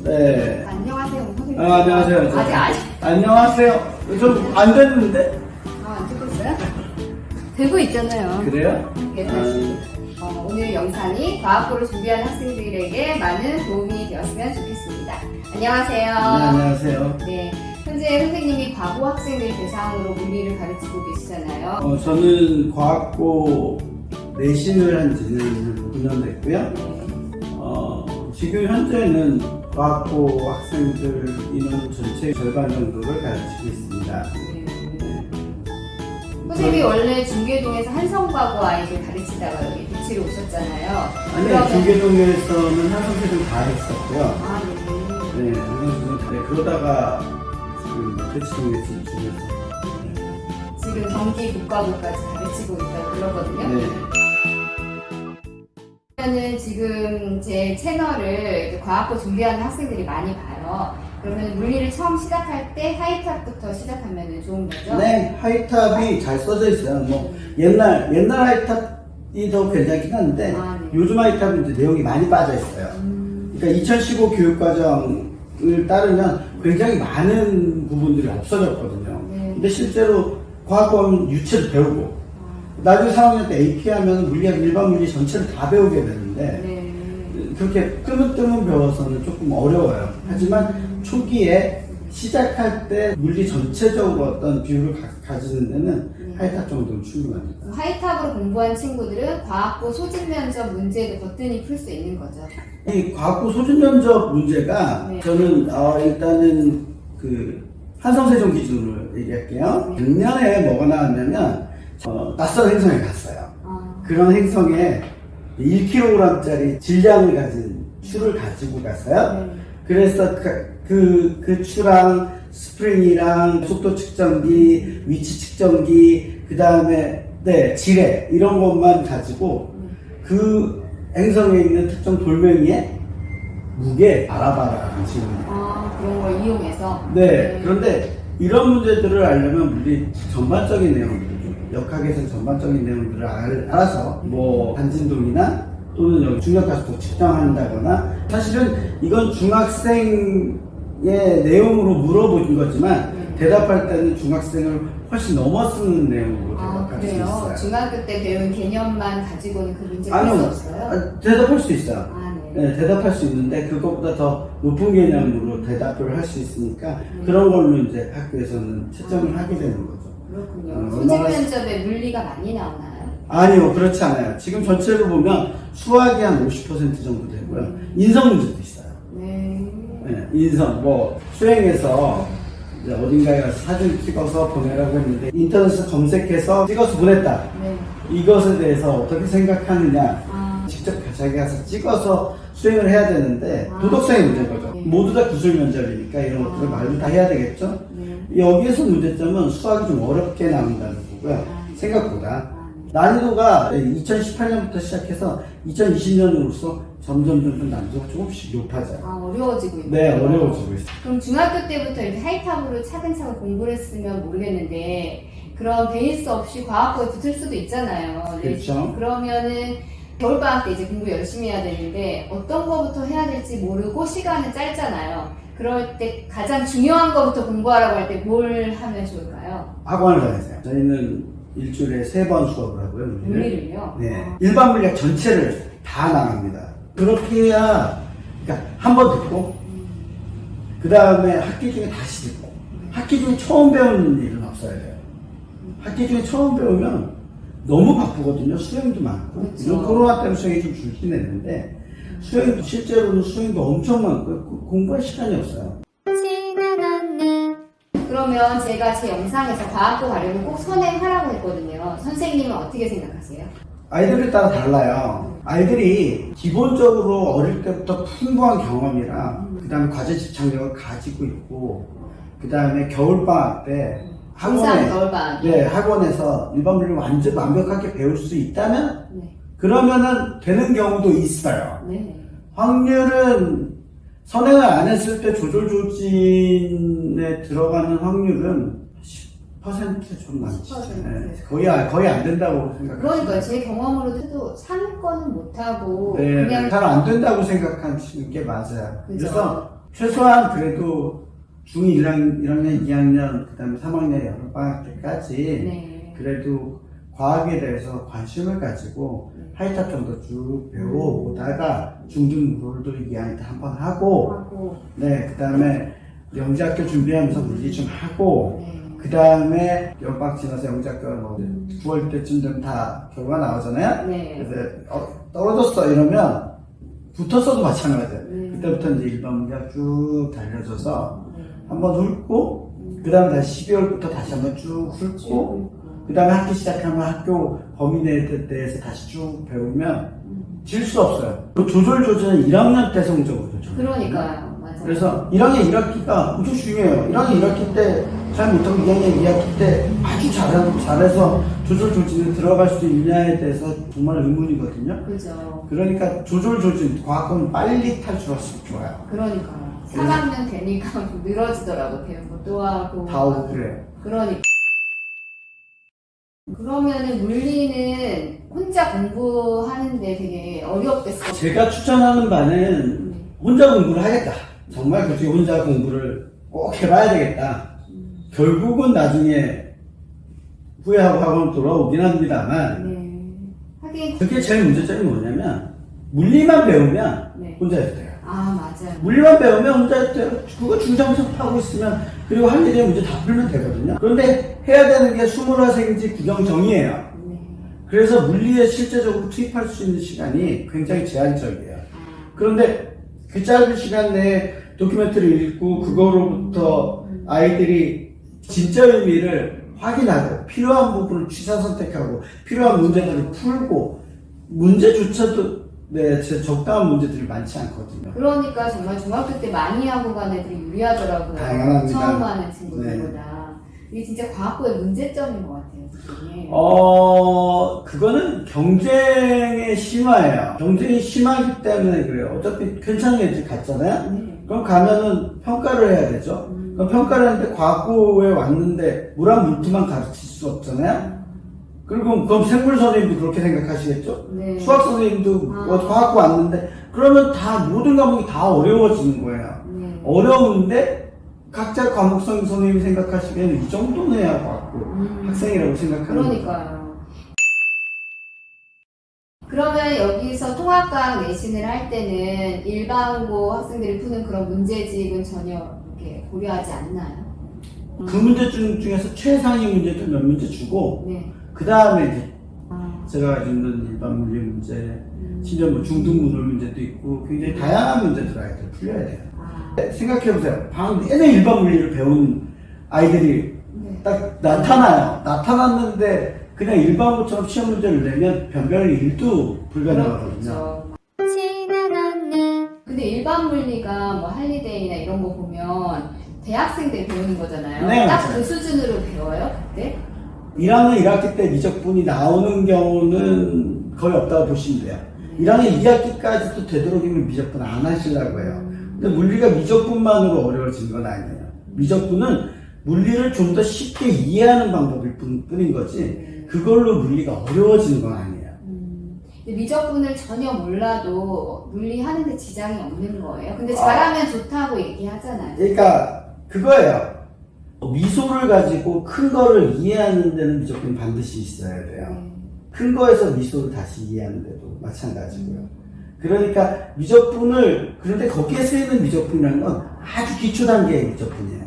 네. 안녕하세요, 선생님. 안녕하세요. 아직? 안녕하세요. 좀 안 됐는데? 안 찍고 있어요? 되고 있잖아요. 그래요? 네, 다시. 오늘 영상이 과학고를 준비하는 학생들에게 많은 도움이 되었으면 좋겠습니다. 안녕하세요. 네, 안녕하세요. 네, 현재 선생님이 과고 학생들 대상으로 물리를 가르치고 계시잖아요. 저는 과학고 내신을 한 지는 9년 됐고요. 네. 지금 현재는 과학고 학생들 인원 전체 절반 정도를 가르치고 있습니다. 네. 선생님이 원래 중계동에서 한성과고 아이들 가르치다가 여기 부치로 오셨잖아요. 아니요, 중계동에서는 한성세종 다 했었고요. 아, 네. 네, 한성세종 다 그러다가 지금 대치동에 진출해서. 지금 경기 국가고까지 가르치고 있다고 그러거든요. 네. 그러면은 지금 제 채널을 이제 과학고 준비하는 학생들이 많이 봐요. 그러면 물리를 처음 시작할 때 하이탑부터 시작하면 좋은 거죠? 네, 하이탑이 잘 써져 있어요. 뭐 옛날 하이탑이 더 괜찮긴 한데 네. 요즘 하이탑은 이제 내용이 많이 빠져 있어요. 그러니까 2015 교육과정을 따르면 굉장히 많은 부분들이 없어졌거든요. 네. 근데 실제로 과학고는 유체를 배우고 나중에 4학년 때 AP 하면 물리학 일반 물리 전체를 다 배우게 되는데 네. 그렇게 뜨문뜨문 배워서는 조금 어려워요. 하지만 초기에 시작할 때 물리 전체적으로 어떤 비율을 가지는 데는 하이탑 정도는 충분합니다. 하이탑으로 공부한 친구들은 과학고 소진 면접 문제도 거뜬히 풀 수 있는 거죠. 이 과학고 소진 면접 문제가 네. 저는 일단은 그 한성세종 기준으로 얘기할게요. 네. 작년에 뭐가 나왔냐면 낯선 행성에 갔어요. 아. 그런 행성에 1kg짜리 질량을 가진 추를 가지고 갔어요. 네. 그래서 그 추랑 스프링이랑 속도 측정기, 위치 측정기, 그 다음에 지뢰 이런 것만 가지고 그 행성에 있는 특정 돌멩이의 무게 알아봐라는 질문이에요. 그런 걸 이용해서. 네. 그런데 이런 문제들을 알려면 물리 전반적인 내용들, 역학에서 전반적인 내용들을 알아서 뭐 반진동이나 또는 여기 중력가속도 측정한다거나 사실은 이건 중학생의 내용으로 물어본 거지만 대답할 때는 중학생을 훨씬 넘어서는 내용으로 대답할 수 그래요? 있어요. 중학교 때 배운 개념만 가지고는 그 문제 풀 수 아니요, 없어요? 대답할 수 있어요. 네. 네, 대답할 수 있는데 그것보다 더 높은 개념으로 대답을 할 수 있으니까 그런 걸로 이제 학교에서는 채점을 하게 되는 거죠. 그렇군요. 소진 면접에 물리가 많이 나오나요? 아니요, 그렇지 않아요. 지금 전체로 보면 수학이 한 50% 정도 되고요. 인성 문제도 있어요. 네. 네, 인성, 뭐 수행해서 이제 어딘가에 가서 사진 찍어서 보내라고 했는데 인터넷에서 검색해서 찍어서 보냈다. 네. 이것에 대해서 어떻게 생각하느냐. 직접 자기가 가서 찍어서 수행을 해야 되는데 도덕성의 문제인 거죠. 네. 모두 다 구술 면접이니까 이런 것들을 말도 다 해야 되겠죠. 네. 여기에서 문제점은 수학이 좀 어렵게 나온다는 거고요. 생각보다 난이도가 2018년부터 시작해서 2020년으로서 점점 난이도가 조금씩 높아져요. 어려워지고 있네요. 네, 어려워지고 있어요. 그럼 중학교 때부터 이렇게 하이탑으로 차근차근 공부를 했으면 모르겠는데 그런 베이스 없이 과학고에 붙을 수도 있잖아요. 그렇죠. 그러면은 겨울방학 때 이제 공부 열심히 해야 되는데 어떤 거부터 해야 될지 모르고 시간은 짧잖아요. 그럴 때 가장 중요한 거부터 공부하라고 할 때 뭘 하면 좋을까요? 학원을 다니세요. 저희는 일주일에 3번 수업을 하고요. 물리를요? 네. 일반 물리학 전체를 다 나갑니다. 그렇게 해야, 그러니까 한 번 듣고, 그 다음에 학기 중에 다시 듣고, 학기 중에 처음 배우는 일은 없어야 돼요. 학기 중에 처음 배우면 너무 바쁘거든요. 수행도 많고. 그렇죠. 이런 코로나 때문에 수행이 좀 줄긴 했는데, 수행도, 실제로는 수행도 엄청 많고, 공부할 시간이 없어요. 그러면 제가 제 영상에서 과학고 가려면 꼭 선행하라고 했거든요. 선생님은 어떻게 생각하세요? 아이들에 따라 달라요. 아이들이 기본적으로 어릴 때부터 풍부한 경험이랑 그 다음에 과제 집착력을 가지고 있고 그 다음에 겨울방학 때 학원에서 일반 물리를 완전 완벽하게 배울 수 있다면 그러면은 되는 경우도 있어요. 확률은 선행을 안 했을 때 조절조진에 들어가는 확률은 10% 좀 많지. 10%. 거의 안 된다고 생각해요. 그러니까요. 제 경험으로도 상위권은 못하고 네, 그냥 잘 안 된다고 생각하시는 게 맞아요. 그죠? 그래서 최소한 그래도 중1, 1학년, 2학년, 그 다음에 3학년 여름방학 때까지 네. 그래도 과학에 대해서 관심을 가지고 하이탑 정도 쭉 배워오다가 중등부를 2학년 때 한 번 하고, 네, 그 다음에 영재학교 준비하면서 물리 좀 하고, 네. 그 다음에 연방 지나서 영재학교가 뭐 9월 때쯤 되면 다 결과가 나오잖아요. 네. 그래서 떨어졌어 이러면 붙었어도 마찬가지예요. 네. 그때부터 이제 일반 문제가 쭉 달려져서 네. 한번 훑고, 그 다음 다시 12월부터 다시 한번 쭉 훑고, 그 다음에 학기 시작하면 학교 범위 내에 대해서 다시 쭉 배우면 질 수 없어요. 그 조절은 1학년 때 성적으로 조절. 그러니까요. 맞아요. 그래서 1학년 1학기가 엄청 중요해요. 1학년 1학기 때 잘 못하고 2학년 2학기 때 아주 잘해서 조절에 들어갈 수 있냐에 대해서 정말 의문이거든요. 그죠. 그러니까 과학은 빨리 탈출할수록 좋아요. 그러니까요. 3학년 되니까 늘어지더라고, 배운 것도 하고. 다 오고 그래요. 그러니까. 그러면은 물리는 혼자 공부하는데 되게 어렵겠어요. 제가 추천하는 바는 혼자 공부를 하겠다. 정말 그렇게 혼자 공부를 꼭 해봐야 되겠다. 결국은 나중에 후회하고 학원 돌아오긴 합니다만, 네. 하긴. 그게 제일 문제점이 뭐냐면 물리만 배우면 네. 혼자 해도 돼요. 아, 맞아요. 물리만 배우면 혼자 해도 돼요. 그거 중장수하고 있으면 그리고 할 일에 문제 다 풀면 되거든요. 그런데 해야 되는 게 20학생인지 구경정이에요. 네. 그래서 물리에 실제적으로 투입할 수 있는 시간이 굉장히 제한적이에요. 그런데 그 짧은 시간 내에 도큐멘터리를 읽고 그거로부터 아이들이 진짜 의미를 확인하고 필요한 부분을 취사 선택하고 필요한 문제들을 풀고 문제조차도 제 적당한 문제들이 많지 않거든요. 그러니까 정말 중학교 때 많이 하고 간 애들이 유리하더라고요. 당연합니다. 처음 하는 친구들보다. 이게 진짜 과학고의 문제점인 것 같아요. 그게. 그거는 경쟁의 심화예요. 경쟁이 심하기 때문에 그래요. 어차피 괜찮은 애들 갔잖아요? 네. 그럼 가면은 평가를 해야 되죠. 그럼 평가를 하는데 과학고에 왔는데 물한 물투만 가르칠 수 없잖아요? 그리고 그럼 생물 선생님도 그렇게 생각하시겠죠? 네. 수학 선생님도 과학고 왔는데 그러면 다 모든 과목이 다 어려워지는 거예요. 네. 어려운데 각자 과목성 선생님이 생각하시기에는 이 정도는 해야 과학고 학생이라고 생각하는 거예요. 그러니까요. 그러면 여기서 통합과학 내신을 할 때는 일반고 학생들이 푸는 그런 문제집은 전혀 이렇게 고려하지 않나요? 그 문제 중에서 최상위 문제도 몇 문제 주고 네. 그 다음에 이제 아. 제가 읽는 일반 물리 문제, 심지어 뭐 중등 물리 문제도 있고 굉장히 다양한 문제들 아이들 풀려야 돼요. 생각해보세요. 방금 내내 일반 물리를 배운 아이들이 네. 딱 나타나요. 나타났는데 그냥 일반고처럼 시험 문제를 내면 변별이 1도 불가능하거든요. 근데 일반 물리가 뭐 할리데이나 이런 거 보면 대학생들이 배우는 거잖아요. 네, 딱 맞아요. 그 수준으로 배워요, 그때? 1학년 1학기 때 미적분이 나오는 경우는 거의 없다고 보시면 돼요. 1학년 2학기까지도 되도록이면 미적분 안 하시려고 해요. 근데 물리가 미적분만으로 어려워진 건 아니에요. 미적분은 물리를 좀 더 쉽게 이해하는 방법일 뿐인 거지 그걸로 물리가 어려워지는 건 아니에요. 근데 미적분을 전혀 몰라도 물리 하는데 지장이 없는 거예요. 근데 잘하면 좋다고 얘기하잖아요. 그러니까 그거예요. 미소를 가지고 큰 거를 이해하는 데는 미적분이 반드시 있어야 돼요. 큰 거에서 미소를 다시 이해하는 데도 마찬가지고요. 그러니까 미적분을 그런데 거기에 쓰이는 미적분이라는 건 아주 기초 단계의 미적분이에요.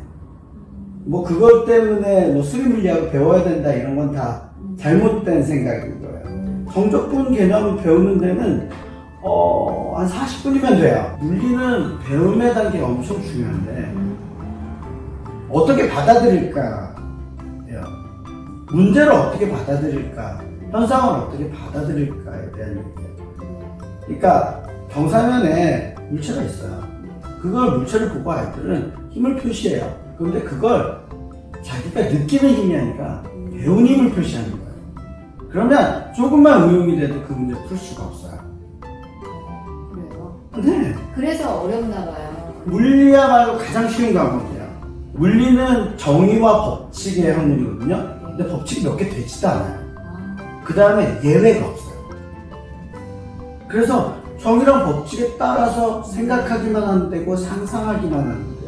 뭐 그것 때문에 뭐 수리물리학을 배워야 된다 이런 건 다 잘못된 생각인 거예요. 정적분 개념을 배우는 데는 한 40분이면 돼요. 물리는 배움의 단계가 엄청 중요한데 어떻게 받아들일까예요. 문제를 어떻게 받아들일까, 현상을 어떻게 받아들일까에 대한 얘기예요. 그러니까 경사면에 물체가 있어요. 그걸 물체를 보고 아이들은 힘을 표시해요. 그런데 그걸 자기가 느끼는 힘이 아니라 배운 힘을 표시하는 거예요. 그러면 조금만 응용이 돼도 그 문제 풀 수가 없어요. 그래요? 네. 그래서 어렵나 봐요. 물리야말로 가장 쉬운 과목이에요. 물리는 정의와 법칙의 학문이거든요. 근데 법칙이 몇 개 되지도 않아요. 그 다음에 예외가 없어요. 그래서 정의랑 법칙에 따라서 생각하기만 하면 되고 상상하기만 하면 돼.